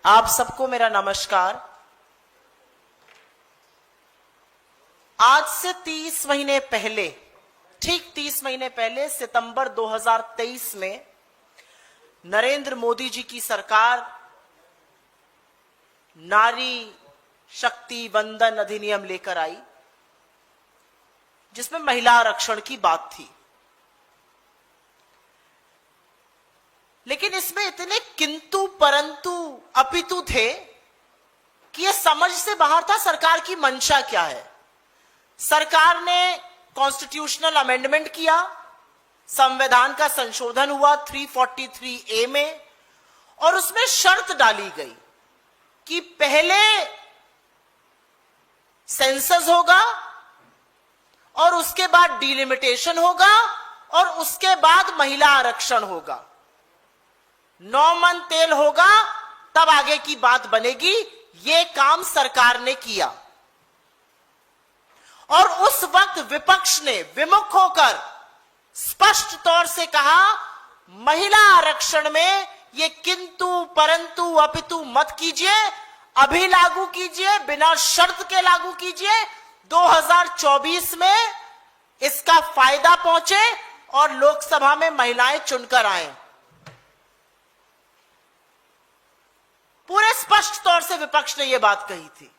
आप सबको मेरा नमस्कार। आज से 30 महीने पहले, ठीक 30 महीने पहले सितंबर 2023 में नरेंद्र मोदी जी की सरकार नारी शक्ति वंदन अधिनियम लेकर आई, जिसमें महिला आरक्षण की बात थी। लेकिन इसमें इतने किंतु परंतु अपितु थे कि यह समझ से बाहर था सरकार की मंशा क्या है। सरकार ने कॉन्स्टिट्यूशनल अमेंडमेंट किया, संविधान का संशोधन हुआ 343A में, और उसमें शर्त डाली गई कि पहले सेंसस होगा और उसके बाद डिलिमिटेशन होगा और उसके बाद महिला आरक्षण होगा। 9 मन तेल होगा तब आगे की बात बनेगी। यह काम सरकार ने किया और उस वक्त विपक्ष ने विमुख होकर स्पष्ट तौर से कहा, महिला आरक्षण में ये किंतु परंतु अपितु मत कीजिए, अभी लागू कीजिए, बिना शर्त के लागू कीजिए। 2024 में इसका फायदा पहुंचे और लोकसभा में महिलाएं चुनकर आए। पूरे स्पष्ट तौर से विपक्ष ने यह बात कही थी।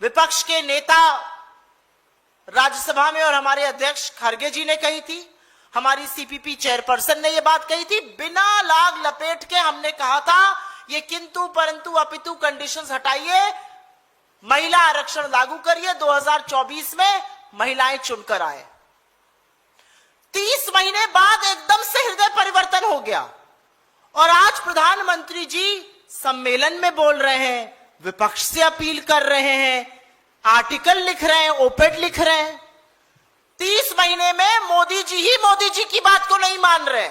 विपक्ष के नेता राज्यसभा में और हमारे अध्यक्ष खरगे जी ने कही थी, हमारी सीपीपी चेयरपर्सन ने यह बात कही थी। बिना लाग लपेट के हमने कहा था ये किंतु परंतु अपितु कंडीशंस हटाइए, महिला आरक्षण लागू करिए, 2024 में महिलाएं चुनकर आए। 30 महीने बाद एकदम से हृदय परिवर्तन हो गया और आज प्रधानमंत्री जी सम्मेलन में बोल रहे हैं, विपक्ष से अपील कर रहे हैं, आर्टिकल लिख रहे हैं, ओपेड लिख रहे हैं। 30 महीने में मोदी जी ही मोदी जी की बात को नहीं मान रहे।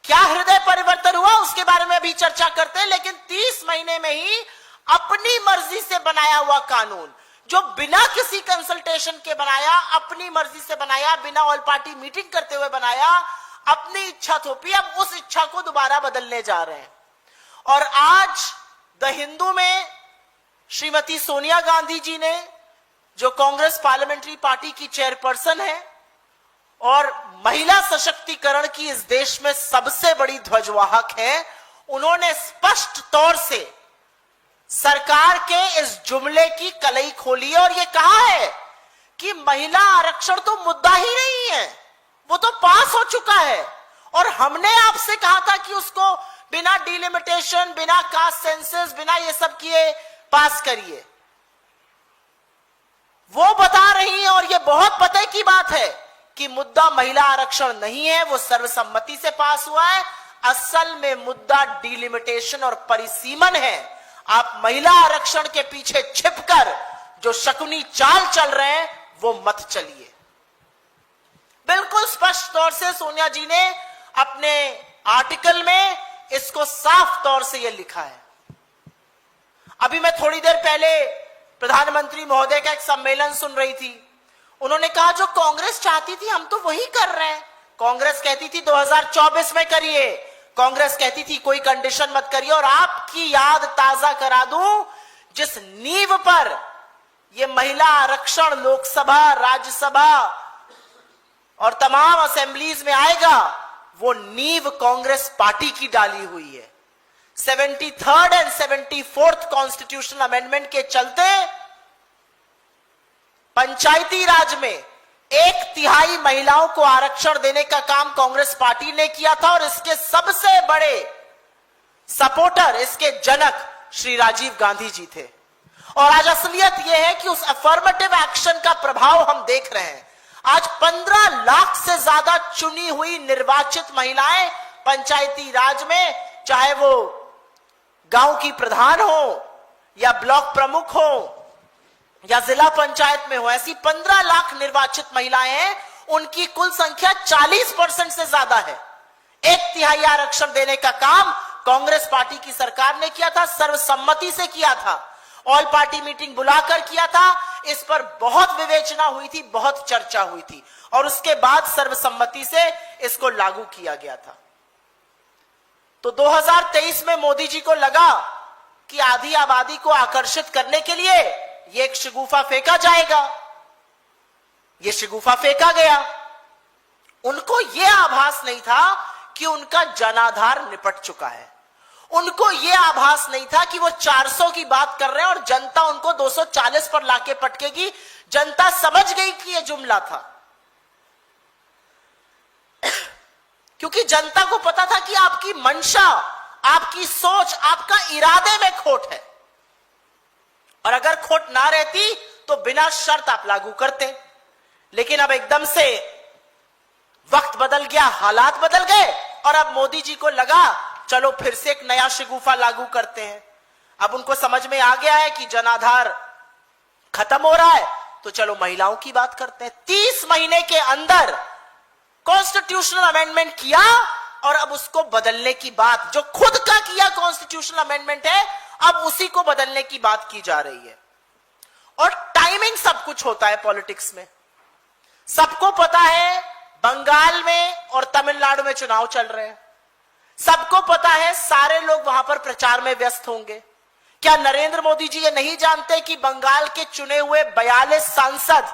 क्या हृदय परिवर्तन हुआ उसके बारे में भी चर्चा करते हैं, लेकिन 30 महीने में ही अपनी मर्जी से बनाया हुआ कानून, जो बिना किसी कंसल्टेशन के बनाया, अपनी मर्जी से बनाया, बिना ऑल पार्टी मीटिंग करते हुए बनाया, अपनी इच्छा थोपी, अब उस इच्छा को दोबारा बदलने जा रहे हैं। और आज द हिंदू में श्रीमती सोनिया गांधी जी ने, जो कांग्रेस पार्लियामेंट्री पार्टी की चेयरपर्सन है और महिला सशक्तिकरण की इस देश में सबसे बड़ी ध्वजवाहक है, उन्होंने स्पष्ट तौर से सरकार के इस जुमले की कलई खोली और यह कहा है कि महिला आरक्षण तो मुद्दा ही नहीं है, वो तो पास हो चुका है। और हमने आपसे कहा था कि उसको बिना डिलिमिटेशन, बिना कास्ट सेंसस, बिना ये सब किए पास करिए। वो बता रही है और ये बहुत पते की बात है कि मुद्दा महिला आरक्षण नहीं है, वो सर्वसम्मति से पास हुआ है। असल में मुद्दा डिलिमिटेशन और परिसीमन है। आप महिला आरक्षण के पीछे छिपकर जो शकुनी चाल चल रहे हैं वो मत चलिए। बिल्कुल स्पष्ट तौर से सोनिया जी ने अपने आर्टिकल में इसको साफ तौर से यह लिखा है। अभी मैं थोड़ी देर पहले प्रधानमंत्री महोदय का एक सम्मेलन सुन रही थी। उन्होंने कहा जो कांग्रेस चाहती थी हम तो वही कर रहे हैं। कांग्रेस कहती थी 2024 में करिए, कांग्रेस कहती थी कोई कंडीशन मत करिए। और आपकी याद ताजा करा दूं, जिस नींव पर यह महिला आरक्षण लोकसभा, राज्यसभा और तमाम असेंबलीज में आएगा, वो नींव कांग्रेस पार्टी की डाली हुई है। 73rd and 74th constitutional amendment के चलते पंचायती राज में 1/3 महिलाओं को आरक्षण देने का काम कांग्रेस पार्टी ने किया था और इसके सबसे बड़े सपोर्टर, इसके जनक श्री राजीव गांधी जी थे। और आज असलियत यह है कि उस अफर्मेटिव एक्शन का प्रभाव हम देख रहे हैं। आज 15 लाख से ज्यादा चुनी हुई निर्वाचित महिलाएं पंचायती राज में, चाहे वो गांव की प्रधान हो या ब्लॉक प्रमुख हो या जिला पंचायत में हो, ऐसी 15 लाख निर्वाचित महिलाएं हैं। उनकी कुल संख्या 40% से ज्यादा है। 1/3 आरक्षण देने का काम कांग्रेस पार्टी की सरकार ने किया था, सर्वसम्मति से किया था, ऑल पार्टी मीटिंग बुलाकर किया था। इस पर बहुत विवेचना हुई थी, बहुत चर्चा हुई थी और उसके बाद सर्वसम्मति से इसको लागू किया गया था। तो 2023 में मोदी जी को लगा कि आधी आबादी को आकर्षित करने के लिए ये एक शगुफा फेंका जाएगा। ये शगुफा फेंका गया। उनको यह आभास नहीं था कि उनका जनाधार निपट चुका है। उनको यह आभास नहीं था कि वो 400 की बात कर रहे हैं और जनता उनको 240 पर लाके पटकेगी। जनता समझ गई कि यह जुमला था, क्योंकि जनता को पता था कि आपकी मंशा, आपकी सोच, आपका इरादे में खोट है, और अगर खोट ना रहती तो बिना शर्त आप लागू करते। लेकिन अब एकदम से वक्त बदल गया, हालात बदल गए, और अब मोदी जी को लगा चलो फिर से एक नया शगुफा लागू करते हैं। अब उनको समझ में आ गया है कि जनाधार खत्म हो रहा है, तो चलो महिलाओं की बात करते हैं। 30 महीने के अंदर कॉन्स्टिट्यूशनल अमेंडमेंट किया, और अब उसको बदलने की बात, जो खुद का किया कॉन्स्टिट्यूशनल अमेंडमेंट है, अब उसी को बदलने की बात की जा रही है। और टाइमिंग सब कुछ होता है पॉलिटिक्स में। सबको पता है बंगाल में और तमिलनाडु में चुनाव चल रहे हैं। सबको पता है सारे लोग वहां पर प्रचार में व्यस्त होंगे। क्या नरेंद्र मोदी जी ये नहीं जानते कि बंगाल के चुने हुए 42 सांसद,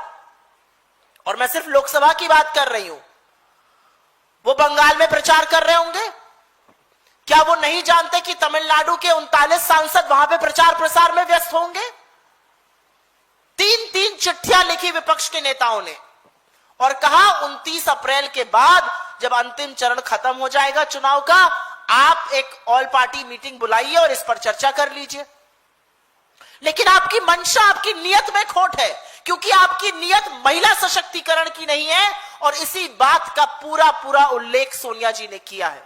और मैं सिर्फ लोकसभा की बात कर रही हूं, वो बंगाल में प्रचार कर रहे होंगे? क्या वो नहीं जानते कि तमिलनाडु के 39 सांसद वहां पे प्रचार प्रसार में व्यस्त होंगे? 3-3 चिट्ठियां लिखी विपक्ष के नेताओं ने और कहा 29 अप्रैल के बाद जब अंतिम चरण खत्म हो जाएगा चुनाव का, आप एक ऑल पार्टी मीटिंग बुलाइए और इस पर चर्चा कर लीजिए। लेकिन आपकी मंशा, आपकी नियत में खोट है, क्योंकि आपकी नियत महिला सशक्तिकरण की नहीं है, और इसी बात का पूरा पूरा उल्लेख सोनिया जी ने किया है।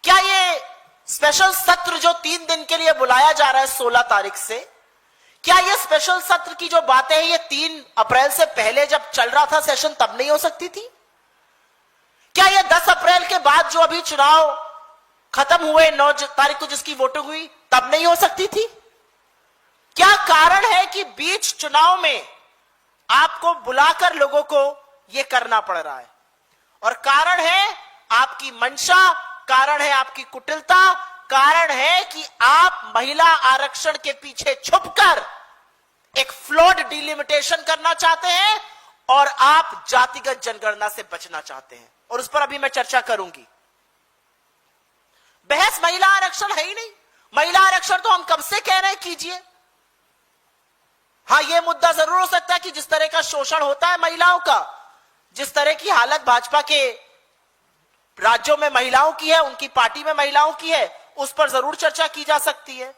क्या ये स्पेशल सत्र जो 3 दिन के लिए बुलाया जा रहा है 16 तारीख से, क्या ये स्पेशल सत्र की जो बातें हैं ये 3 अप्रैल से पहले जब चल रहा था सेशन तब नहीं हो सकती थी? क्या ये 10 अप्रैल के बाद जो अभी चुनाव खत्म हुए 9 तारीख को जिसकी वोटिंग हुई तब नहीं हो सकती थी? क्या कारण है कि बीच चुनाव में आपको बुलाकर लोगों को यह करना पड़ रहा है? और कारण है आपकी मंशा, कारण है आपकी कुटिलता, कारण है कि आप महिला आरक्षण के पीछे छुपकर एक फ्लॉड डिलिमिटेशन करना चाहते हैं, और आप जातिगत जनगणना से बचना चाहते हैं, और उस पर अभी मैं चर्चा करूंगी। बहस महिला आरक्षण है ही नहीं। महिला आरक्षण तो हम कब से कह रहे हैं कीजिए। हां, यह मुद्दा जरूर हो सकता है कि जिस तरह का शोषण होता है महिलाओं का, जिस तरह की हालत भाजपा के राज्यों में महिलाओं की है, उनकी पार्टी में महिलाओं की है, उस पर जरूर चर्चा की जा सकती है।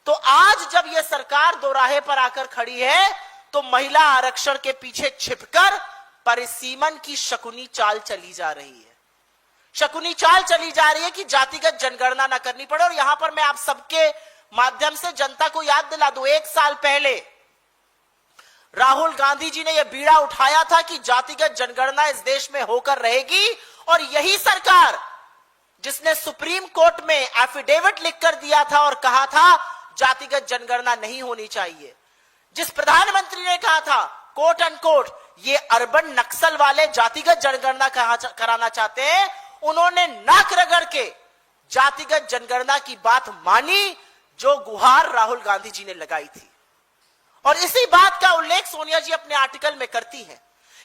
तो आज जब यह सरकार दोराहे पर आकर खड़ी है, तो महिला आरक्षण के पीछे छिपकर परिसीमन की शकुनी चाल चली जा रही है। शकुनी चाल चली जा रही है कि जातिगत जनगणना न करनी पड़े। और यहां पर मैं आप सबके माध्यम से जनता को याद दिला दूं, 1 साल पहले राहुल गांधी जी ने यह बीड़ा उठाया था कि जातिगत जनगणना इस देश में होकर रहेगी, और यही सरकार जिसने सुप्रीम कोर्ट में एफिडेविट लिखकर दिया था और कहा था जातिगत जनगणना नहीं होनी चाहिए, जिस प्रधानमंत्री ने कहा था कोट अनकोट ये अर्बन नक्सल वाले जातिगत जनगणना कराना चाहते हैं, उन्होंने नाक रगड़ के जातिगत जनगणना की बात मानी जो गुहार राहुल गांधी जी ने लगाई थी। और इसी बात का उल्लेख सोनिया जी अपने आर्टिकल में करती है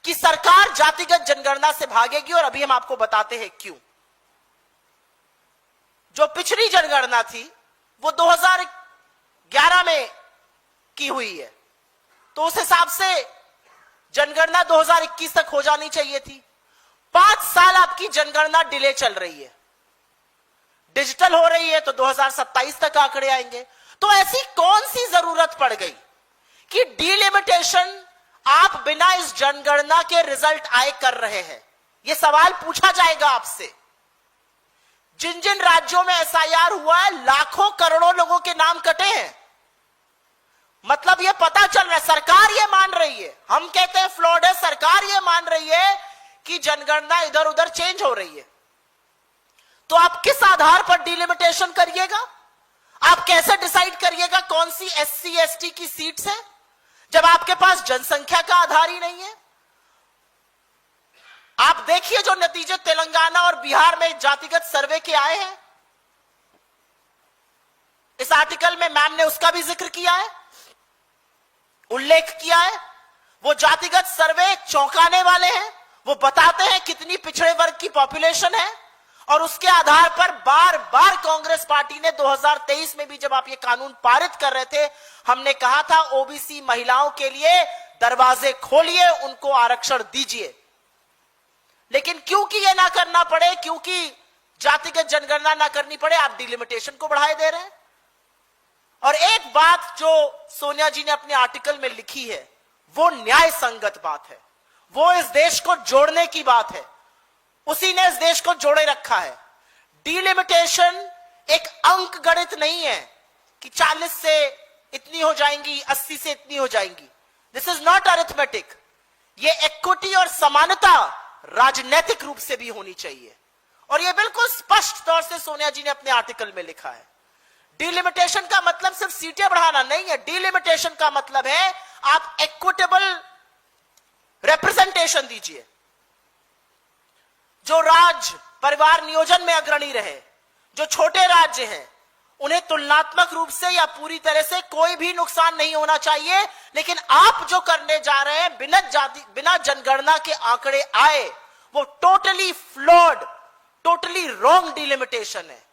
कि सरकार जातिगत जनगणना से भागेगी, और अभी हम आपको बताते हैं क्यों। जो पिछली जनगणना थी वो 2011 में की हुई है, तो उस हिसाब से जनगणना 2021 तक हो जानी चाहिए थी। 5 साल आपकी जनगणना डिले चल रही है। डिजिटल हो रही है तो 2027 तक आंकड़े आएंगे। तो ऐसी कौन सी जरूरत पड़ गई कि डिलिमिटेशन आप बिना इस जनगणना के रिजल्ट आए कर रहे हैं? यह सवाल पूछा जाएगा आपसे। जिन जिन राज्यों में एसआईआर हुआ है, लाखों करोड़ों लोगों के नाम कटे हैं। मतलब यह पता चल रहा है, सरकार यह मान रही है, हम कहते हैं फ्लॉड है, सरकार यह मान रही है कि जनगणना इधर उधर चेंज हो रही है। तो आप किस आधार पर डिलिमिटेशन करिएगा? आप कैसे डिसाइड करिएगा कौन सी एससी एसटी की सीट्स है, जब आपके पास जनसंख्या का आधार ही नहीं है? आप देखिए जो नतीजे तेलंगाना और बिहार में जातिगत सर्वे के आए हैं, इस आर्टिकल में मैम ने उसका भी जिक्र किया है, उल्लेख किया है। वो जातिगत सर्वे चौंकाने वाले हैं। वो बताते हैं कितनी पिछड़े वर्ग की पॉपुलेशन है, और उसके आधार पर बार बार कांग्रेस पार्टी ने 2023 में भी जब आप ये कानून पारित कर रहे थे, हमने कहा था ओबीसी महिलाओं के लिए दरवाजे खोलिए, उनको आरक्षण दीजिए। लेकिन क्योंकि ये ना करना पड़े, क्योंकि जातिगत जनगणना ना करनी पड़े, आप डिलिमिटेशन को बढ़ाए दे रहे हैं। और एक बात जो सोनिया जी ने अपने आर्टिकल में लिखी है, वो न्याय संगत बात है, वो इस देश को जोड़ने की बात है। उसी ने इस देश को जोड़े रखा है। डिलिमिटेशन एक अंक गणित नहीं है कि 40 से इतनी हो जाएंगी, 80 से इतनी हो जाएंगी। This is not arithmetic. ये इक्विटी और समानता राजनीतिक रूप से भी होनी चाहिए, और ये बिल्कुल स्पष्ट तौर से सोनिया जी ने अपने आर्टिकल में लिखा है। डिलिमिटेशन का मतलब सिर्फ सीटें बढ़ाना नहीं है। डिलिमिटेशन का मतलब है आप इक्विटेबल रिप्रेजेंटेशन दीजिए। जो राज्य परिवार नियोजन में अग्रणी रहे, जो छोटे राज्य हैं, उन्हें तुलनात्मक रूप से या पूरी तरह से कोई भी नुकसान नहीं होना चाहिए। लेकिन आप जो करने जा रहे हैं, बिना जनगणना के आंकड़े आए, वो totally flawed, totally wrong delimitation है।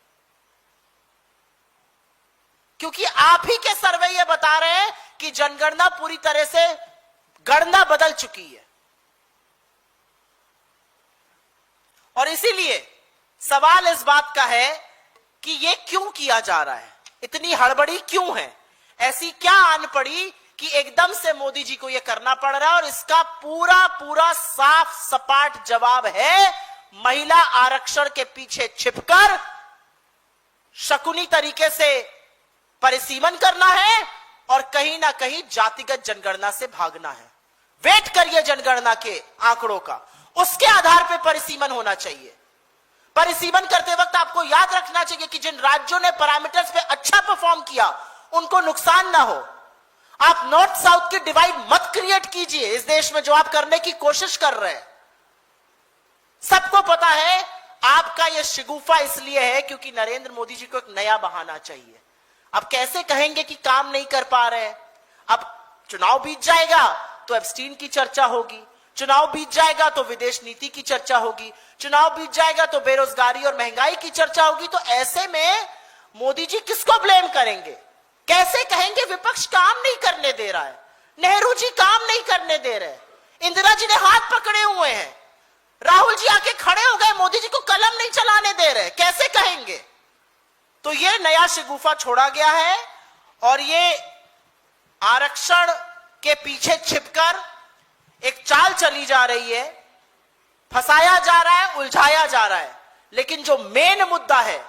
क्योंकि आप ही के सर्वे ये बता रहे हैं कि जनगणना पूरी तरह से गणना बदल चुकी है। और इसीलिए सवाल इस बात का है कि ये क्यों किया जा रहा है, इतनी हड़बड़ी क्यों है, ऐसी क्या आन पड़ी कि एकदम से मोदी जी को यह करना पड़ रहा है। और इसका पूरा पूरा साफ सपाट जवाब है, महिला आरक्षण के पीछे छिपकर शकुनी तरीके से परिसीमन करना है और कहीं ना कहीं जातिगत जनगणना से भागना है। वेट करिए जनगणना के आंकड़ों का, उसके आधार पर परिसीमन होना चाहिए। परिसीमन करते वक्त आपको याद रखना चाहिए कि जिन राज्यों ने पैरामीटर्स पे अच्छा परफॉर्म किया, उनको नुकसान ना हो। आप नॉर्थ साउथ की डिवाइड मत क्रिएट कीजिए इस देश में, जो आप करने की कोशिश कर रहे हैं। सबको पता है आपका यह शिगुफा इसलिए है क्योंकि नरेंद्र मोदी जी को एक नया बहाना चाहिए। अब कैसे कहेंगे कि काम नहीं कर पा रहे हैं? अब चुनाव बीत जाएगा तो एब्स्टीन की चर्चा होगी, चुनाव बीत जाएगा तो विदेश नीति की चर्चा होगी, चुनाव बीत जाएगा तो बेरोजगारी और महंगाई की चर्चा होगी। तो ऐसे में मोदी जी किसको ब्लेम करेंगे? कैसे कहेंगे विपक्ष काम नहीं करने दे रहा है, नेहरू जी काम नहीं करने दे रहे, इंदिरा जी ने हाथ पकड़े हुए हैं, राहुल जी आके खड़े हो गए, मोदी जी को कलम नहीं चलाने दे रहे, कैसे कहेंगे? तो ये नया शिगुफा छोड़ा गया है और ये आरक्षण के पीछे छिपकर एक चाल चली जा रही है, फंसाया जा रहा है, उलझाया जा रहा है। लेकिन जो मेन मुद्दा है,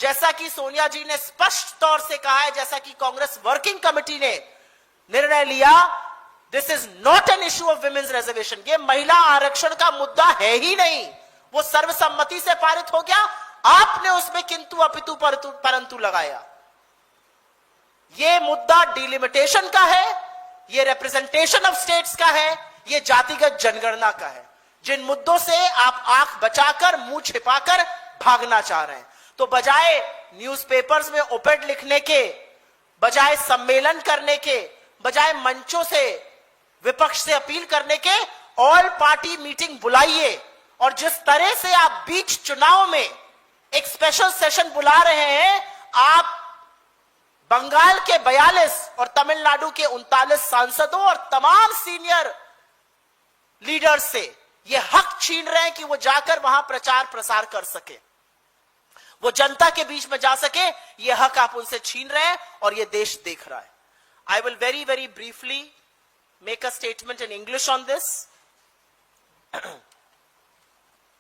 जैसा कि सोनिया जी ने स्पष्ट तौर से कहा है, जैसा कि कांग्रेस वर्किंग कमेटी ने निर्णय लिया, this is not an issue of women's reservation. ये महिला आरक्षण का मुद्दा है ही नहीं, वो सर्वसम्मति से पारित हो गया। आपने उसमें किंतु अपितु परंतु लगाया। ये मुद्दा डिलिमिटेशन का है, ये रिप्रेजेंटेशन ऑफ स्टेट्स का है, ये जातिगत जनगणना का है, जिन मुद्दों से आप आंख बचाकर मुंह छिपाकर भागना चाह रहे हैं। तो बजाय न्यूज़पेपर्स में ओपेड लिखने के, बजाय सम्मेलन करने के, बजाय मंचों से विपक्ष से अपील करने के, ऑल पार्टी मीटिंग बुलाइए। और जिस तरह से आप बीच चुनाव में एक स्पेशल सेशन बुला रहे हैं, आप बंगाल के 42 और तमिलनाडु के 39 सांसदों और तमाम सीनियर लीडर्स से यह हक छीन रहे हैं कि वो जाकर वहां प्रचार प्रसार कर सके, वो जनता के बीच में जा सके। यह हक आप उनसे छीन रहे हैं और यह देश देख रहा है। I will very very briefly make a statement in English on this.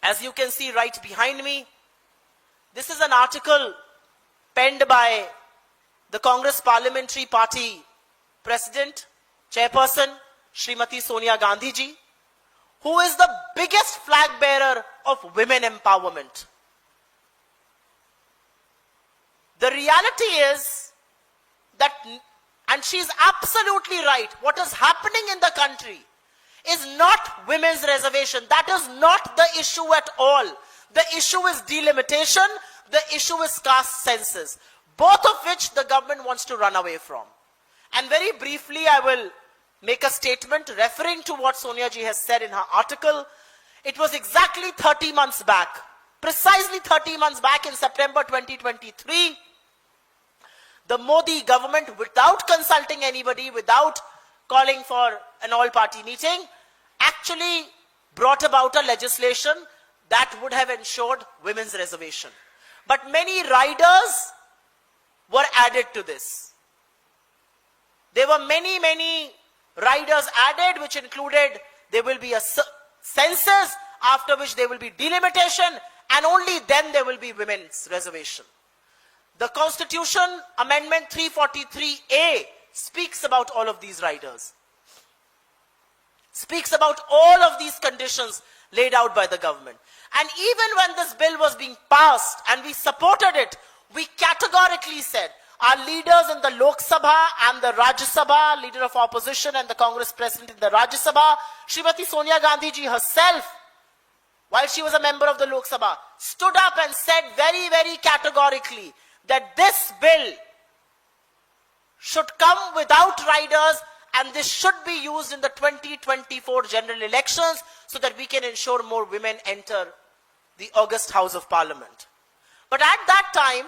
As you can see right behind me, this is an article penned by the Congress Parliamentary Party President, Chairperson, Srimati Sonia Gandhi ji, who is the biggest flag bearer of women empowerment. The reality is that, and she's absolutely right, what is happening in the country is not women's reservation. That is not the issue at all. The issue is delimitation. The issue is caste census. both of which the government wants to run away from. And very briefly, I will make a statement referring to what Sonia ji has said in her article. It was exactly 30 months back, precisely 30 months back in September 2023, the Modi government, without consulting anybody, without calling for an all-party meeting, actually brought about a legislation that would have ensured women's reservation. But many riders were added to this. There were many riders added, which included there will be a census, after which there will be delimitation, and only then there will be women's reservation. The Constitution Amendment 343A speaks about all of these riders, speaks about all of these conditions laid out by the government. And even when this bill was being passed and we supported it, we categorically said, our leaders in the Lok Sabha and the Rajya Sabha, leader of opposition and the Congress president in the Rajya Sabha, Srimati Sonia Gandhi ji herself, while she was a member of the Lok Sabha, stood up and said very categorically that this bill should come without riders, and this should be used in the 2024 general elections so that we can ensure more women enter the August House of Parliament. But at that time,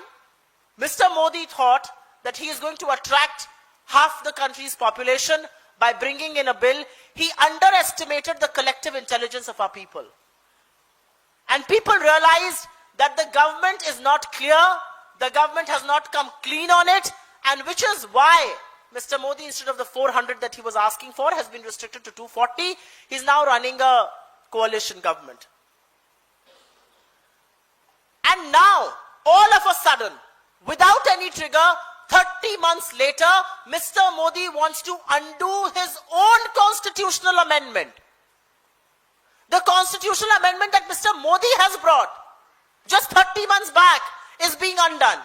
Mr. Modi thought that he is going to attract half the country's population by bringing in a bill. He underestimated the collective intelligence of our people. And people realized that the government is not clear, the government has not come clean on it, and which is why Mr. Modi, instead of the 400 that he was asking for, has been restricted to 240. He's now running a coalition government. And now, all of a sudden, without any trigger, 30 months later, Mr. Modi wants to undo his own constitutional amendment. The constitutional amendment that Mr. Modi has brought just 30 months back is being undone.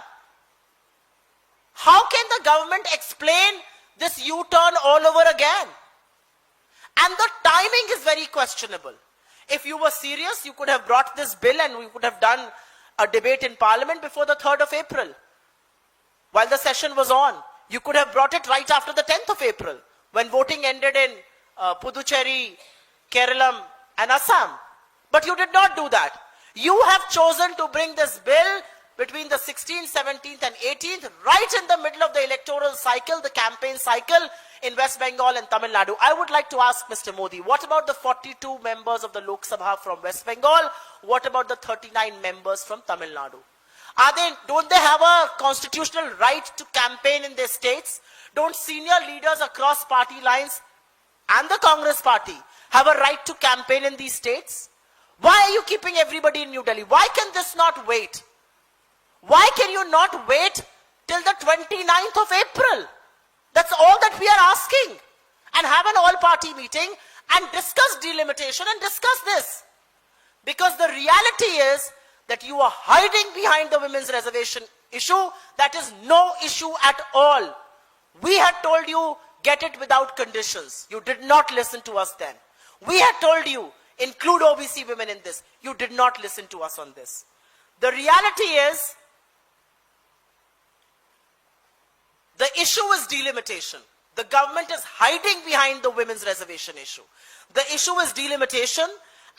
How can the government explain this U-turn all over again? And the timing is very questionable. If you were serious, you could have brought this bill and we could have done a debate in Parliament before the 3rd of April. While the session was on, you could have brought it right after the 10th of April, when voting ended in Puducherry, Kerala and Assam. But you did not do that. You have chosen to bring this bill between the 16th, 17th and 18th, right in the middle of the electoral cycle, the campaign cycle in West Bengal and Tamil Nadu. I would like to ask Mr. Modi, what about the 42 members of the Lok Sabha from West Bengal? What about the 39 members from Tamil Nadu? Don't they have a constitutional right to campaign in their states? Don't senior leaders across party lines and the Congress party have a right to campaign in these states? Why are you keeping everybody in New Delhi? Why can this not wait? Why can you not wait till the 29th of April? That's all that we are asking. And have an all-party meeting and discuss delimitation and discuss this. Because the reality is that you are hiding behind the women's reservation issue. That is no issue at all. We had told you, get it without conditions. You did not listen to us then. We had told you, include OBC women in this. You did not listen to us on this. The reality is, the issue is delimitation. The government is hiding behind the women's reservation issue. The issue is delimitation,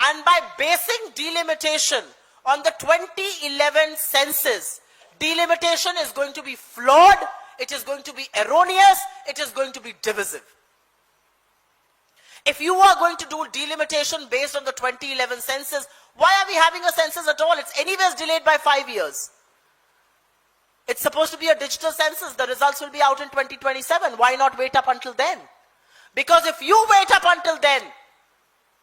and by basing delimitation on the 2011 census, delimitation is going to be flawed, it is going to be erroneous, it is going to be divisive. If you are going to do delimitation based on the 2011 census, why are we having a census at all? It's anyways delayed by 5 years. It's supposed to be a digital census. The results will be out in 2027. Why not wait up until then? Because if you wait up until then,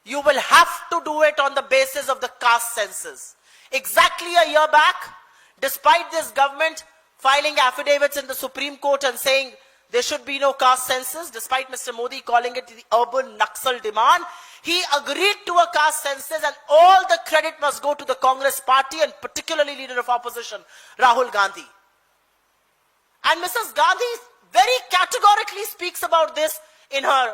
you will have to do it on the basis of the caste census. Exactly a year back, despite this government filing affidavits in the Supreme Court and saying there should be no caste census, despite Mr. Modi calling it the urban Naxal demand, he agreed to a caste census, and all the credit must go to the Congress party and particularly leader of opposition, Rahul Gandhi. And Mrs. Gandhi very categorically speaks about this in her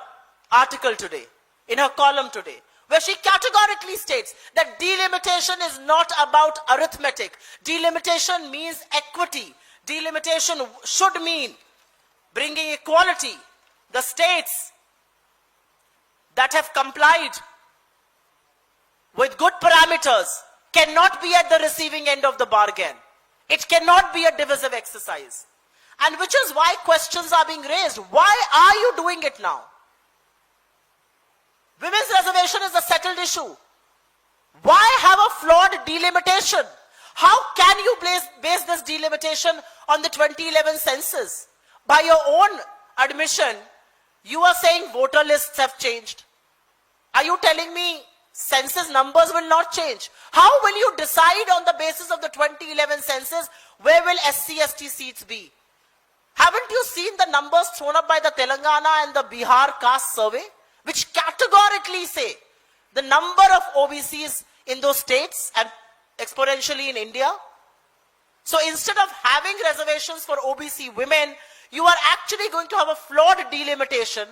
article today, in her column today, where she categorically states that delimitation is not about arithmetic. Delimitation means equity. delimitation should mean bringing equality. The states that have complied with good parameters cannot be at the receiving end of the bargain. It cannot be a divisive exercise. And which is why questions are being raised. Why are you doing it now? Women's reservation is a settled issue. Why have a flawed delimitation? How can you base this delimitation on the 2011 census? By your own admission, you are saying voter lists have changed. Are you telling me census numbers will not change? How will you decide on the basis of the 2011 census where will SC/ST seats be? Haven't you seen the numbers thrown up by the Telangana and the Bihar caste survey, which categorically say the number of OBCs in those states and exponentially in India? So instead of having reservations for OBC women, you are actually going to have a flawed delimitation.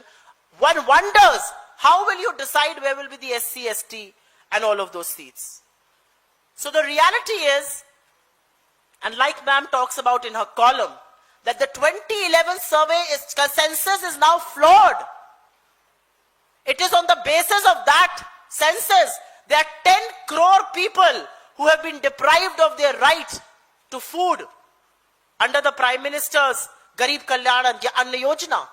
One wonders, how will you decide where will be the SC/ST and all of those seats? So the reality is, and like ma'am talks about in her column, that the 2011 census is now flawed. It is on the basis of that census, there are 10 crore people who have been deprived of their right to food under the Prime Minister's Garib Kalyan Anna Yojana.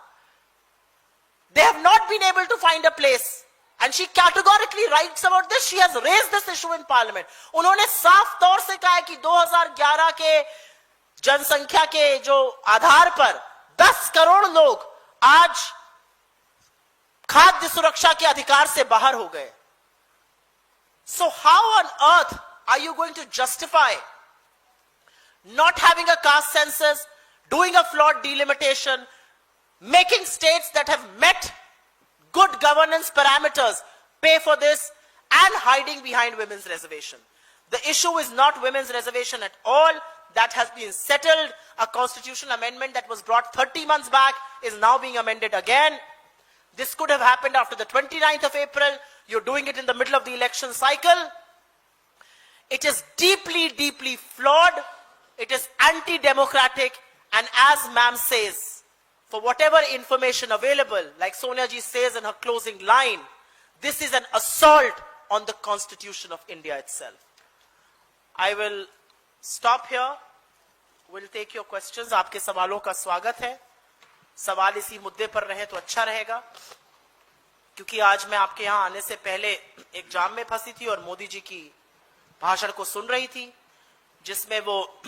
They have not been able to find a place. And she categorically writes about this. She has raised this issue in parliament. उन्होंने साफ तौर से कहा है कि 2011 के जनसंख्या के जो आधार पर 10 करोड़ लोग आज खाद्य सुरक्षा के अधिकार से बाहर हो गए. So how on earth are you going to justify not having a caste census, doing a flawed delimitation, making states that have met good governance parameters pay for this, and hiding behind women's reservation? The issue is not women's reservation at all. That has been settled. A constitutional amendment that was brought 30 months back is now being amended again. This could have happened after the 29th of April. You're doing it in the middle of the election cycle. It is deeply, deeply flawed. It is anti-democratic. And as ma'am says, for whatever information available, like Sonia ji says in her closing line, this is an assault on the Constitution of India itself. I will stop here. We'll take your questions. आपके सवालों का स्वागत है. सवाल इसी मुद्दे पर रहे तो अच्छा रहेगा, क्योंकि आज मैं आपके यहाँ आने से पहले एक जाम में फंसी थी और मोदी जी की भाषण को सुन रही थी, जिसमें वो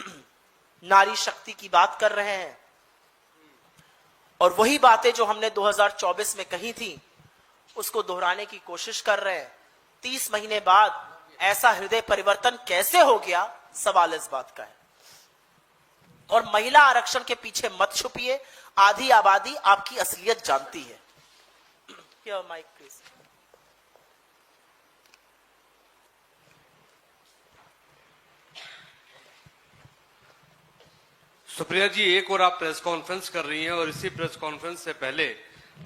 नारी शक्ति की बात कर रहे हैं, और वही बातें जो हमने 2024 में कही थी उसको दोहराने की कोशिश कर रहे हैं. 30 महीने बाद ऐसा हृदय परिवर्तन कैसे हो गया, सवाल इस बात का है. और महिला आरक्षण के पीछे मत छुपिए. आधी आबादी आपकी असलियत जानती है. Here, Mike, please. सुप्रिया जी, एक और आप प्रेस कॉन्फ्रेंस कर रही हैं और इसी प्रेस कॉन्फ्रेंस से पहले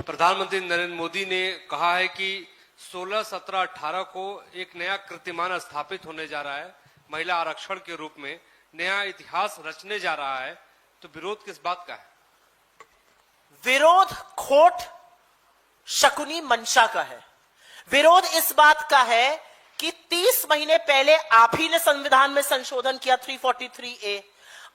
प्रधानमंत्री नरेंद्र मोदी ने कहा है कि 16, 17, 18 को एक नया कीर्तिमान स्थापित होने जा रहा है. महिला आरक्षण के रूप में नया इतिहास रचने जा रहा है. तो विरोध किस बात का है? विरोध खोट शकुनी मंशा का है. विरोध इस बात का है कि 30 महीने पहले आप ही ने संविधान में संशोधन किया 343A.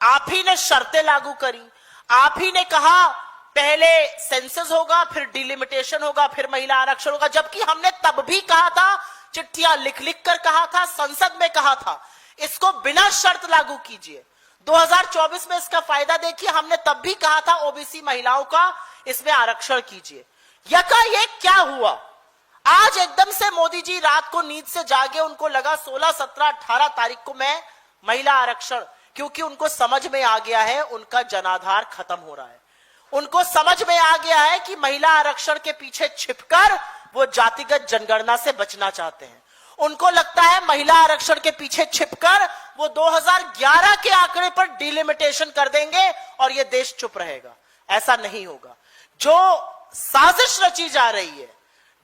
आप ही ने शर्तें लागू करी. आप ही ने कहा पहले सेंसस होगा, फिर डिलिमिटेशन होगा, फिर महिला आरक्षण होगा. जबकि हमने तब भी कहा था, चिट्ठियां लिख लिख कर कहा था, संसद में कहा था, इसको बिना शर्त लागू कीजिए. 2024 में इसका फायदा देखिए. हमने तब भी कहा था ओबीसी महिलाओं का इसमें आरक्षण कीजिए. यकायक क्या हुआ? आज एकदम से मोदी जी रात को नींद से जागे, उनको लगा 16, 17, 18 तारीख को मैं महिला आरक्षण, क्योंकि उनको समझ में आ गया है उनका जनाधार खत्म हो रहा है. उनको समझ में आ गया है कि महिला आरक्षण के पीछे छिपकर वो जातिगत जनगणना से बचना चाहते हैं. उनको लगता है महिला आरक्षण के पीछे छिपकर वो 2011 के आंकड़े पर डिलिमिटेशन कर देंगे और ये देश चुप रहेगा. ऐसा नहीं होगा. जो साजिश रची जा रही है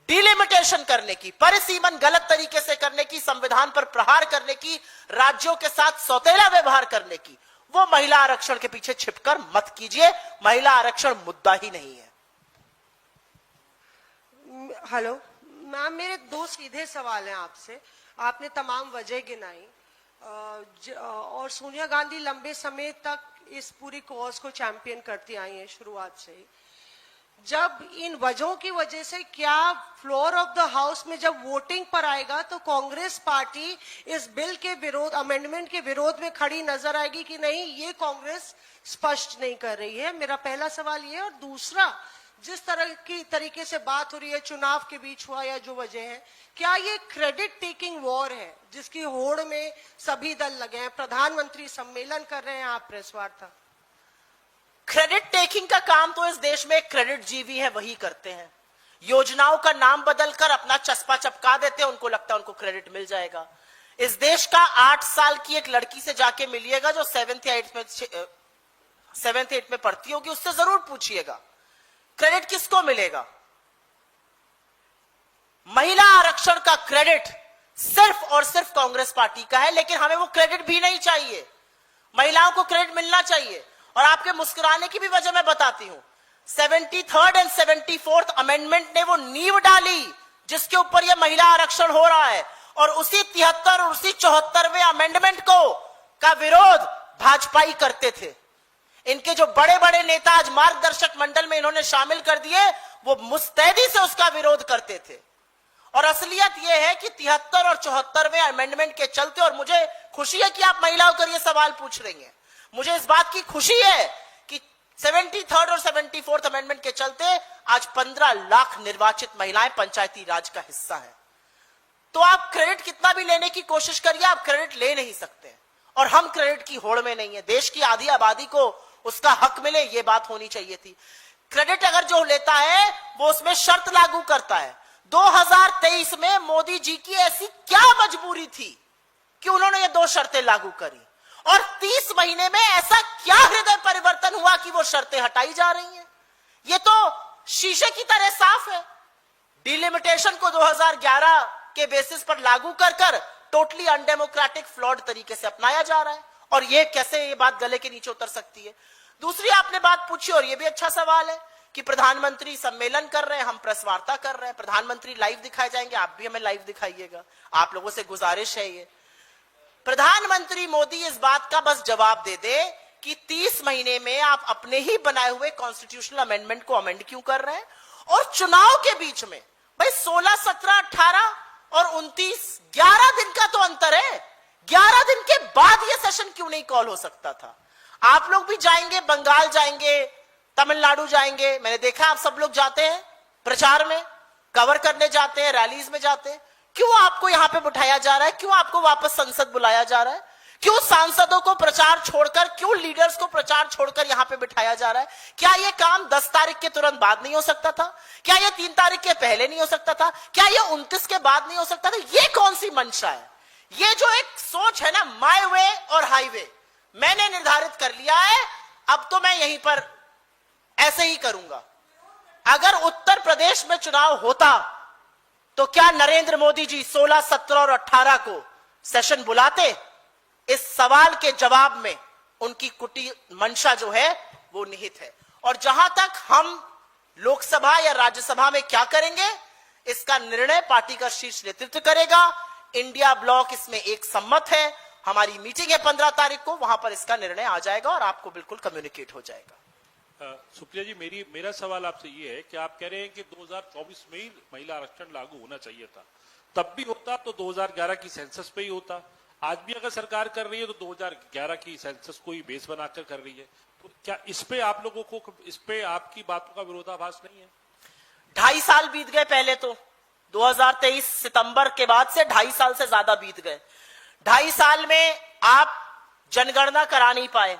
डिलिमिटेशन करने की, परिसीमन गलत तरीके से करने की, संविधान पर प्रहार करने की, राज्यों के साथ सौतेला व्यवहार करने की, वो महिला आरक्षण के पीछे छिपकर मत कीजिए। महिला आरक्षण मुद्दा ही नहीं है। हेलो मैम, मेरे दो सीधे सवाल हैं आपसे। आपने तमाम वजह गिनाई और सोनिया गांधी लंबे समय तक इस पूरी कॉज को चैंपियन करती आई हैं शुरुआत से ही। जब इन वजहों की वजह से क्या फ्लोर ऑफ द हाउस में जब वोटिंग पर आएगा तो कांग्रेस पार्टी इस बिल के विरोध, अमेंडमेंट के विरोध में खड़ी नजर आएगी कि नहीं, ये कांग्रेस स्पष्ट नहीं कर रही है? मेरा पहला सवाल ये है। और दूसरा, जिस तरह की तरीके से बात हो रही है चुनाव के बीच हुआ या जो वजह है, क्या ये क्रेडिट टेकिंग वॉर है जिसकी होड़ में सभी दल लगे हैं? प्रधानमंत्री सम्मेलन कर रहे हैं, आप प्रेस वार्ता। क्रेडिट टेकिंग का काम तो इस देश में क्रेडिट जीवी है वही करते हैं। योजनाओं का नाम बदलकर अपना चस्पा चपका देते हैं, उनको लगता है उनको क्रेडिट मिल जाएगा। इस देश का 8 साल की एक लड़की से जाके मिलिएगा जो 7th या 8th में पढ़ती होगी, उससे जरूर पूछिएगा क्रेडिट किसको मिलेगा। महिला आरक्षण का क्रेडिट सिर्फ और सिर्फ कांग्रेस पार्टी का है, लेकिन हमें वो क्रेडिट भी नहीं चाहिए। महिलाओं को क्रेडिट मिलना चाहिए। और आपके मुस्कुराने की भी वजह मैं बताती हूं। 73rd एंड 74th अमेंडमेंट ने वो नींव डाली जिसके ऊपर यह महिला आरक्षण हो रहा है, और उसी 73 और उसी 74वें अमेंडमेंट को का विरोध भाजपाई करते थे। इनके जो बड़े बड़े नेता आज मार्गदर्शक मंडल में इन्होंने शामिल कर दिए, वो मुस्तैदी से उसका विरोध करते थे। और असलियत यह है कि 73 और 74वें अमेंडमेंट के चलते, और मुझे खुशी है कि आप महिलाओं को यह सवाल पूछ रही हैं, मुझे इस बात की खुशी है कि 73rd और 74th अमेंडमेंट के चलते आज 15 लाख निर्वाचित महिलाएं पंचायती राज का हिस्सा है। तो आप क्रेडिट कितना भी लेने की कोशिश करिए, आप क्रेडिट ले नहीं सकते। और हम क्रेडिट की होड़ में नहीं है। देश की आधी आबादी को उसका हक मिले, ये बात होनी चाहिए थी। क्रेडिट अगर जो लेता है वो उसमें शर्त लागू करता है। 2023 में मोदी जी की ऐसी क्या मजबूरी थी कि उन्होंने ये 2 शर्तें लागू करी, और 30 महीने में ऐसा क्या हृदय परिवर्तन हुआ कि वो शर्तें हटाई जा रही हैं? ये तो शीशे की तरह साफ है। डिलिमिटेशन को 2011 के बेसिस पर लागू कर टोटली अनडेमोक्रेटिक फ्लॉड तरीके से अपनाया जा रहा है, और ये कैसे ये बात गले के नीचे उतर सकती है? दूसरी आपने बात पूछी, और ये भी अच्छा सवाल है कि प्रधानमंत्री सम्मेलन कर रहे हैं, हम प्रेस वार्ता कर रहे हैं, प्रधानमंत्री लाइव दिखाए जाएंगे, आप भी हमें लाइव दिखाइएगा। आप लोगों से गुजारिश है ये, प्रधानमंत्री मोदी इस बात का बस जवाब दे दे कि 30 महीने में आप अपने ही बनाए हुए कॉन्स्टिट्यूशनल अमेंडमेंट को अमेंड क्यों कर रहे हैं? और चुनाव के बीच में भाई 16, 17, 18 और 29, 11 दिन का तो अंतर है। 11 दिन के बाद यह सेशन क्यों नहीं कॉल हो सकता था? आप लोग भी जाएंगे, बंगाल जाएंगे, तमिलनाडु जाएंगे, मैंने देखा आप सब लोग जाते हैं प्रचार में, कवर करने जाते हैं, रैलीज में जाते हैं। क्यों आपको यहां पे बिठाया जा रहा है? क्यों आपको वापस संसद बुलाया जा रहा है? क्यों सांसदों को प्रचार छोड़कर, क्यों लीडर्स को प्रचार छोड़कर यहां पे बिठाया जा रहा है? क्या यह काम 10 तारीख के तुरंत बाद नहीं हो सकता था? क्या यह 3 तारीख के पहले नहीं हो सकता था? क्या यह 29 के बाद नहीं हो सकता था? यह कौन सी मंशा है? ये जो एक सोच है ना, माय वे और हाईवे, मैंने निर्धारित कर लिया है, अब तो मैं यहीं पर ऐसे ही करूंगा। अगर उत्तर प्रदेश में चुनाव होता तो क्या नरेंद्र मोदी जी 16, 17 और 18 को सेशन बुलाते? इस सवाल के जवाब में उनकी कुटी मंशा जो है वो निहित है। और जहां तक हम लोकसभा या राज्यसभा में क्या करेंगे, इसका निर्णय पार्टी का शीर्ष नेतृत्व करेगा। इंडिया ब्लॉक इसमें एक सम्मत है। हमारी मीटिंग है 15 तारीख को, वहां पर इसका निर्णय आ जाएगा और आपको बिल्कुल कम्युनिकेट हो जाएगा। सुप्रिया जी, मेरा सवाल आपसे ये है कि आप कह रहे हैं कि 2024 में ही महिला आरक्षण लागू होना चाहिए था। तब भी होता तो 2011 की सेंसस पे ही होता। आज भी अगर सरकार कर रही है तो 2011 की सेंसस को ही बेस बनाकर कर रही है। तो क्या इस पे आप लोगों को, इस पे आपकी बातों का विरोधाभास नहीं है? 2.5 साल बीत गए। पहले तो 2023 सितंबर के बाद से 2.5 साल से ज्यादा बीत गए। 2.5 साल में आप जनगणना करा नहीं पाए।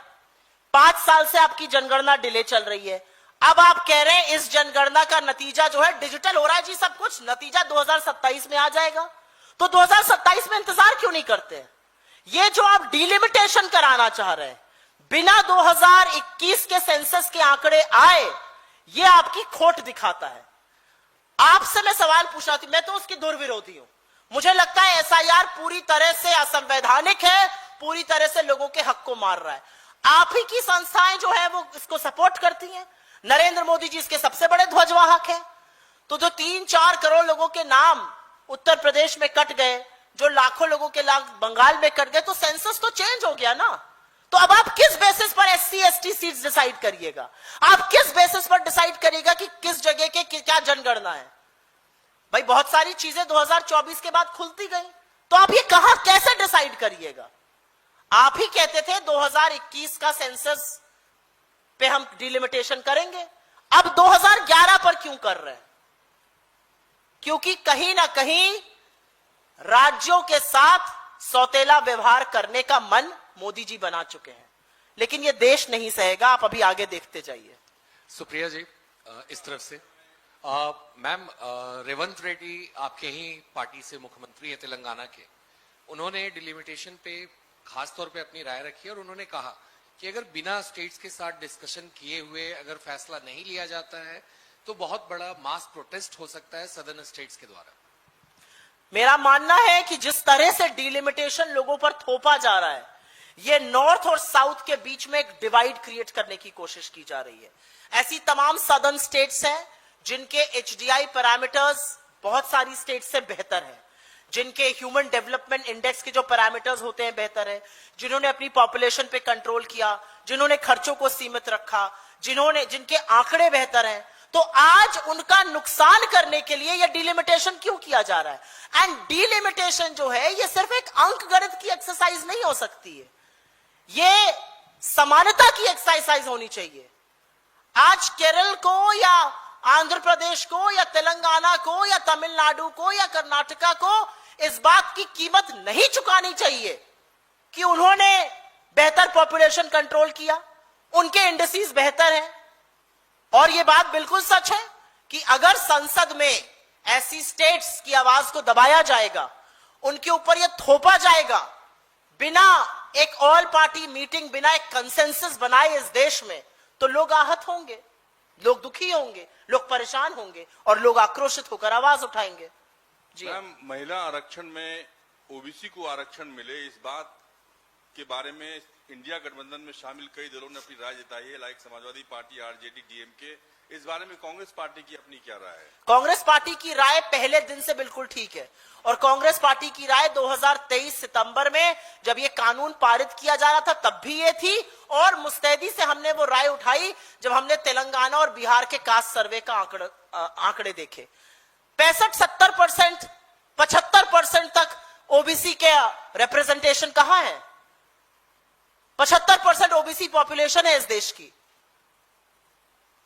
5 साल से आपकी जनगणना डिले चल रही है। अब आप कह रहे हैं इस जनगणना का नतीजा जो है डिजिटल हो रहा है। जी सब कुछ नतीजा 2027 में आ जाएगा। तो 2027 में इंतजार क्यों नहीं करते? ये जो आप डिलिमिटेशन कराना चाह रहे हैं, बिना 2021 के सेंसस के आंकड़े आए, ये आपकी खोट दिखाता है। आपसे मैं सवाल पूछा थी, मैं तो उसकी दुर्विरोधी हूं। मुझे लगता है एसआईआर पूरी तरह से असंवैधानिक है, पूरी तरह से लोगों के हक को मार रहा है। आप ही की संस्थाएं जो है वो इसको सपोर्ट करती हैं। नरेंद्र मोदी जी इसके सबसे बड़े ध्वजवाहक हैं। तो जो 3-4 करोड़ लोगों के नाम उत्तर प्रदेश में कट गए, जो लाखों लोगों के नाम बंगाल में कट गए, तो सेंसस तो चेंज हो गया ना। तो अब आप किस बेसिस पर SC/ST सीट्स डिसाइड करिएगा? आप किस बेसिस पर डिसाइड करिएगा कि किस जगह के क्या जनगणना है? भाई बहुत सारी चीजें 2024 के बाद खुलती गई, तो आप ये कहां कैसे डिसाइड करिएगा? आप ही कहते थे 2021 का सेंसस पे हम डिलिमिटेशन करेंगे, अब 2011 पर क्यों कर रहे हैं? क्योंकि कहीं ना कहीं राज्यों के साथ सौतेला व्यवहार करने का मन मोदी जी बना चुके हैं, लेकिन ये देश नहीं सहेगा। आप अभी आगे देखते जाइए। सुप्रिया जी, इस तरफ से मैम, रेवंत रेड्डी आपके ही पार्टी से मुख्यमंत्री है तेलंगाना के। उन्होंने डिलिमिटेशन पे खास तौर पे अपनी राय रखी और उन्होंने कहा कि अगर बिना स्टेट्स के साथ डिस्कशन किए हुए अगर फैसला नहीं लिया जाता है तो बहुत बड़ा मास प्रोटेस्ट हो सकता है सदर्न स्टेट्स के द्वारा। मेरा मानना है कि जिस तरह से डिलिमिटेशन लोगों पर थोपा जा रहा है, ये नॉर्थ और साउथ के बीच में एक डिवाइड क्रिएट करने की कोशिश की जा रही है। ऐसी तमाम सदर्न स्टेट्स हैं जिनके HDI पैरामीटर्स बहुत सारी स्टेट से बेहतर हैं, जिनके ह्यूमन डेवलपमेंट इंडेक्स के जो पैरामीटर्स होते हैं बेहतर है, जिन्होंने अपनी पॉपुलेशन पे कंट्रोल किया, जिन्होंने खर्चों को सीमित रखा, जिनके आंकड़े बेहतर हैं। तो आज उनका नुकसान करने के लिए यह डिलिमिटेशन क्यों किया जा रहा है? एंड डिलिमिटेशन जो है ये सिर्फ एक अंकगणित की एक्सरसाइज नहीं हो सकती है, ये समानता की एक्सरसाइज होनी चाहिए। आज केरल को या आंध्र प्रदेश को या तेलंगाना को या तमिलनाडु को या कर्नाटका को इस बात की कीमत नहीं चुकानी चाहिए कि उन्होंने बेहतर पॉपुलेशन कंट्रोल किया, उनके इंडेक्स बेहतर हैं। और यह बात बिल्कुल सच है कि अगर संसद में ऐसी स्टेट्स की आवाज को दबाया जाएगा, उनके ऊपर यह थोपा जाएगा, बिना एक ऑल पार्टी मीटिंग, बिना एक कंसेंसस बनाए इस देश में, तो लोग आहत होंगे, लोग दुखी होंगे, लोग परेशान होंगे और लोग आक्रोशित होकर आवाज उठाएंगे। जी मैम, महिला आरक्षण में ओबीसी को आरक्षण मिले, इस बात के बारे में इंडिया गठबंधन में शामिल कई दलों ने अपनी राय जताई है, like Samajwadi party, RJD, DMK. इस बारे में कांग्रेस पार्टी की अपनी क्या राय है? कांग्रेस पार्टी की राय पहले दिन से बिल्कुल ठीक है, और कांग्रेस पार्टी की राय 2023 सितंबर में जब ये कानून पारित किया जा रहा था तब भी ये थी, और मुस्तैदी से हमने वो राय उठाई जब हमने तेलंगाना और बिहार के कास्ट सर्वे का आंकड़े देखे। 65-70%, 75% तक ओबीसी के रिप्रेजेंटेशन कहां है? 75% ओबीसी पॉपुलेशन है इस देश की,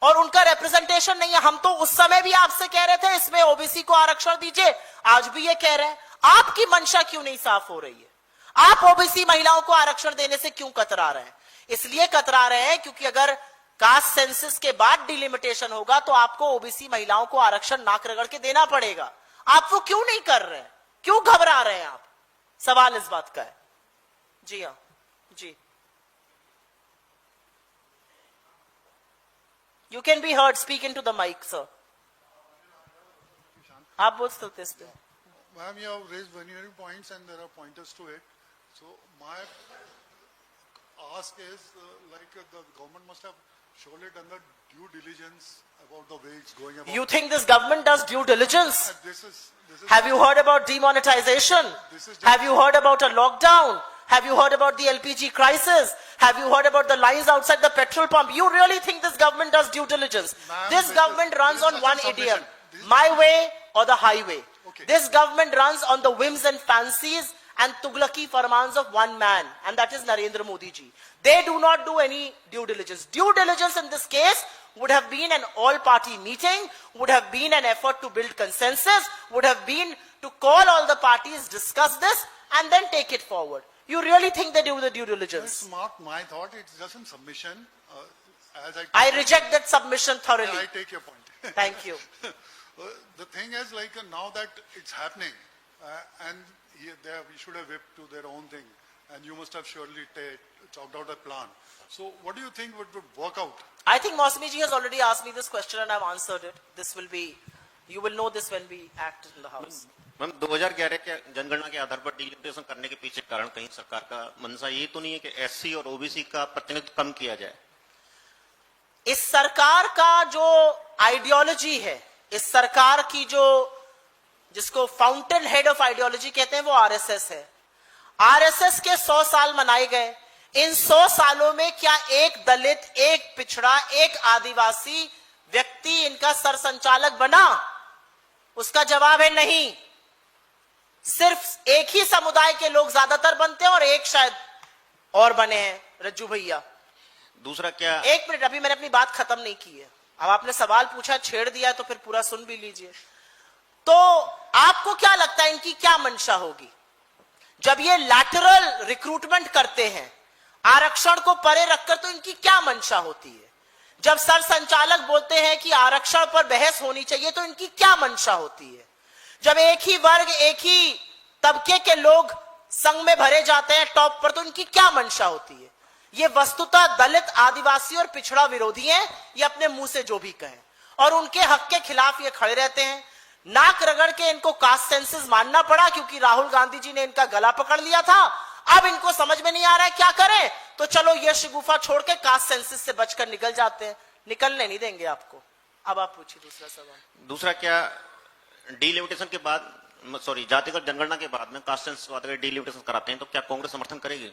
और उनका रिप्रेजेंटेशन नहीं है। हम तो उस समय भी आपसे कह रहे थे इसमें ओबीसी को आरक्षण दीजिए, आज भी ये कह रहे हैं। आपकी मंशा क्यों नहीं साफ हो रही है? आप ओबीसी महिलाओं को आरक्षण देने से क्यों कतरा रहे हैं? इसलिए कतरा रहे हैं क्योंकि अगर कास्ट सेंसस के बाद डिलिमिटेशन होगा तो आपको ओबीसी महिलाओं को आरक्षण नाक रगड़ के देना पड़ेगा। आप वो क्यों नहीं कर रहे हैं? क्यों घबरा रहे हैं आप? सवाल इस बात का है। जी हाँ, जी। You can be heard. Speak into the mic, sir. आप बोल सकते हैं इस पे। Ma'am, you have raised many points and there are pointers to it. So my ask is, the government must have surely done the due diligence about the way it's going about. You think this government does due diligence? This is Have you heard about demonetization? This is just- Have you heard about a lockdown? Have you heard about the LPG crisis? Have you heard about the lines outside the petrol pump? You really think this government does due diligence? Ma'am, This government runs this on is one such a idiom: submission. my way or the highway. Okay. This government runs on the whims and fancies and tughlaki farmans of one man, and that is Narendra Modi ji. They do not do any due diligence. Due diligence in this case would have been an all-party meeting, would have been an effort to build consensus, would have been to call all the parties, discuss this, and then take it forward. You really think they do the due diligence? It's not my thought, it's just a submission. As I reject that submission thoroughly. I take your point. Thank you. The thing is, now that it's happening, and we should have whipped to their own thing, and you must have surely chalked out a plan. So what do you think would work out? I think Mausami ji has already asked me this question and I've answered it. You will know this when we act in the House. Ma'am 2011 के जनगणना के आधार पर delimitation करने के पीछे कारण कहीं सरकार का मंशा ये तो नहीं है कि एससी और ओबीसी का प्रतिनिधित्व कम किया जाए? इस सरकार का जो आइडियोलॉजी है, इस सरकार की जो जिसको फाउंटेन हेड ऑफ आइडियोलॉजी कहते हैं वो आरएसएस है। आरएसएस के 100 साल मनाए गए। इन 100 सालों में क्या एक दलित, एक पिछड़ा, एक आदिवासी व्यक्ति इनका सरसंचालक बना? उसका जवाब है नहीं। सिर्फ एक ही समुदाय के लोग ज्यादातर बनते हैं और एक शायद और बने हैं, रज्जू भैया। दूसरा क्या, एक मिनट, अभी मैंने अपनी बात खत्म नहीं की है। अब आपने सवाल पूछा, छेड़ दिया, तो फिर पूरा सुन भी लीजिए। तो आपको क्या लगता है इनकी क्या मंशा होगी? जब ये लैटरल रिक्रूटमेंट करते हैं आरक्षण को परे रखकर, तो इनकी क्या मंशा होती है? जब सर संचालक बोलते हैं कि आरक्षण पर बहस होनी चाहिए, तो इनकी क्या मंशा होती है? जब एक ही वर्ग, एक ही तबके के लोग संघ में भरे जाते हैं टॉप पर, तो इनकी क्या मंशा होती है? ये वस्तुतः दलित, आदिवासी और पिछड़ा विरोधी हैं, ये अपने मुंह से जो भी कहें, और उनके हक के खिलाफ ये खड़े रहते हैं। नाक रगड़ के इनको कास्ट सेंसस मानना पड़ा, क्योंकि राहुल गांधी जी ने इनका गला पकड़ लिया था। अब इनको समझ में नहीं आ रहा है क्या करें, तो चलो ये शगुफा छोड़ के कास्ट सेंसस से बचकर निकल जाते हैं। निकलने नहीं देंगे आपको। अब आप पूछिए दूसरा सवाल। दूसरा क्या, डिलिमिटेशन के बाद, सॉरी, जातिगत जनगणना के बाद में कास्ट सेंसस को अगर डिलिमिटेशन कराते हैं तो क्या कांग्रेस समर्थन करेगी?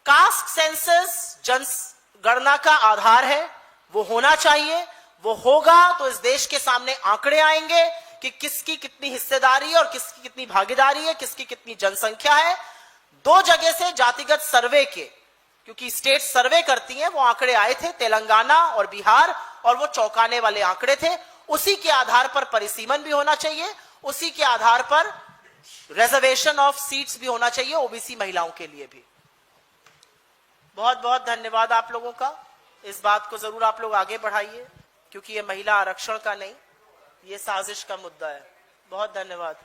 कास्ट सेंसस जनगणना का आधार है, वो होना चाहिए। वो होगा तो इस देश के सामने आंकड़े आएंगे कि किसकी कितनी हिस्सेदारी है और किसकी कितनी भागीदारी है, किसकी कितनी जनसंख्या है। 2 जगह से जातिगत सर्वे के, क्योंकि स्टेट सर्वे करती हैं, वो आंकड़े आए थे, तेलंगाना और बिहार, और वो चौंकाने वाले आंकड़े थे। उसी के आधार पर परिसीमन भी होना चाहिए, उसी के आधार पर रिजर्वेशन ऑफ सीट्स भी होना चाहिए ओबीसी महिलाओं के लिए भी। बहुत बहुत धन्यवाद आप लोगों का। इस बात को जरूर आप लोग आगे बढ़ाइए, क्योंकि ये महिला आरक्षण का नहीं, ये साजिश का मुद्दा है। बहुत धन्यवाद।